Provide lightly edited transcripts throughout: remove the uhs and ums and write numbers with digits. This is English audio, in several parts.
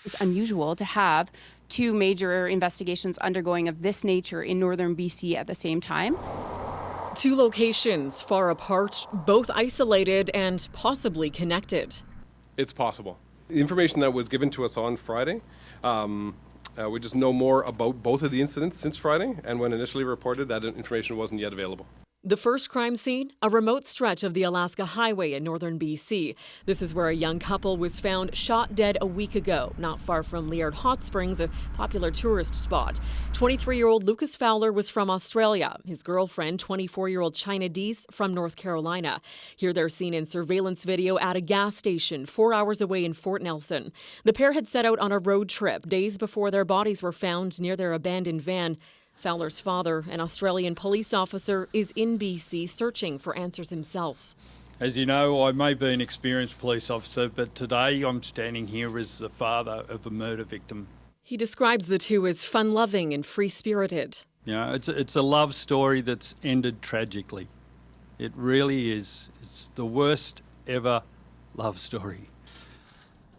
It's unusual to have two major investigations undergoing of this nature in northern BC at the same time. Two locations far apart, both isolated and possibly connected. It's possible. The information that was given to us on Friday, we just know more about both of the incidents since Friday, and when initially reported, that information wasn't yet available. The first crime scene, a remote stretch of the Alaska Highway in northern BC. This is where a young couple was found shot dead a week ago, not far from Liard Hot Springs, a popular tourist spot. 23-year-old Lucas Fowler was from Australia. His girlfriend, 24-year-old China Deese, from North Carolina. Here they're seen in surveillance video at a gas station 4 hours away in Fort Nelson. The pair had set out on a road trip days before their bodies were found near their abandoned van. Fowler's father, an Australian police officer, is in BC searching for answers himself. As you know, I may be an experienced police officer, but today I'm standing here as the father of a murder victim. He describes the two as fun-loving and free-spirited. You know, it's a love story that's ended tragically. It really is. It's the worst ever love story.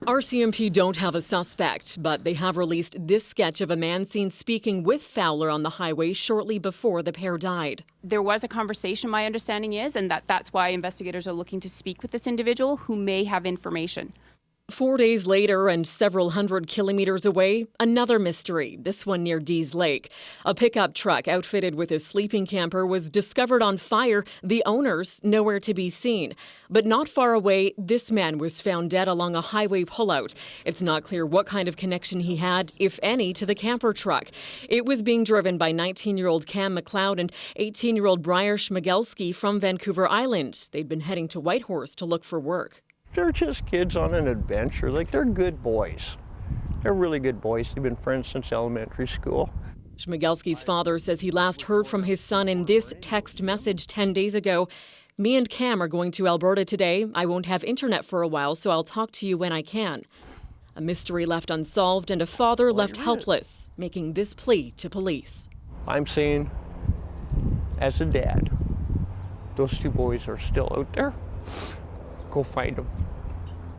RCMP don't have a suspect, but they have released this sketch of a man seen speaking with Fowler on the highway shortly before the pair died. There was a conversation, my understanding is, and that's why investigators are looking to speak with this individual who may have information. 4 days later and several hundred kilometers away, another mystery, this one near Dease Lake. A pickup truck outfitted with a sleeping camper was discovered on fire, the owners nowhere to be seen. But not far away, this man was found dead along a highway pullout. It's not clear what kind of connection he had, if any, to the camper truck. It was being driven by 19-year-old Cam McLeod and 18-year-old Briar Schmigelski from Vancouver Island. They'd been heading to Whitehorse to look for work. They're just kids on an adventure. Like, they're good boys. They're really good boys. They've been friends since elementary school. Schmigelski's father says he last heard from his son in this text message 10 days ago. Me and Cam are going to Alberta today. I won't have internet for a while, so I'll talk to you when I can. A mystery left unsolved and a father left helpless, making this plea to police. I'm saying, as a dad, those two boys are still out there. Go find them.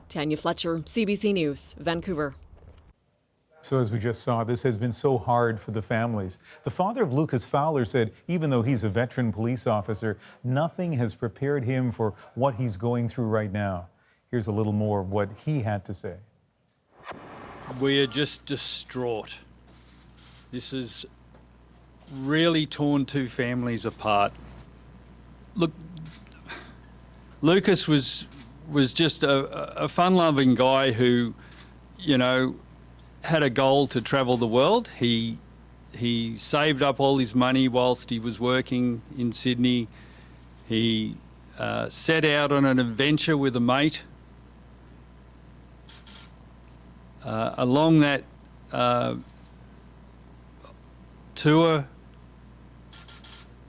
Tanya Fletcher, CBC News, Vancouver. So as we just saw, this has been so hard for the families. The father of Lucas Fowler said even though he's a veteran police officer, nothing has prepared him for what he's going through right now. Here's a little more of what he had to say. We are just distraught. This has really torn two families apart. Look, Lucas was just a fun-loving guy who, you know, had a goal to travel the world. He saved up all his money whilst he was working in Sydney. He set out on an adventure with a mate. Along that tour,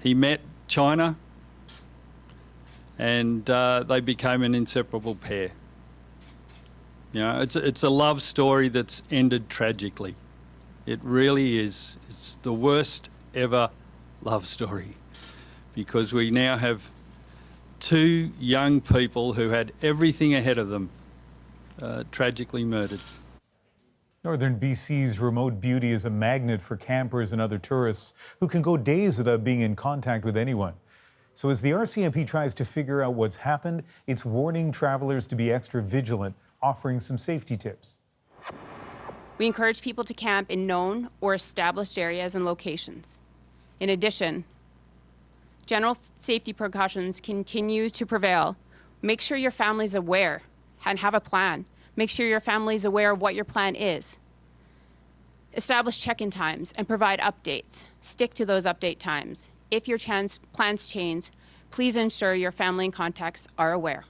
he met China, and they became an inseparable pair. You know, it's a love story that's ended tragically. It really is. It's the worst ever love story, because we now have two young people who had everything ahead of them tragically murdered. Northern BC's remote beauty is a magnet for campers and other tourists who can go days without being in contact with anyone. So as the RCMP tries to figure out what's happened, it's warning travelers to be extra vigilant, offering some safety tips. We encourage people to camp in known or established areas and locations. In addition, general safety precautions continue to prevail. Make sure your family's aware and have a plan. Make sure your family's aware of what your plan is. Establish check-in times and provide updates. Stick to those update times. If your plans change, please ensure your family and contacts are aware.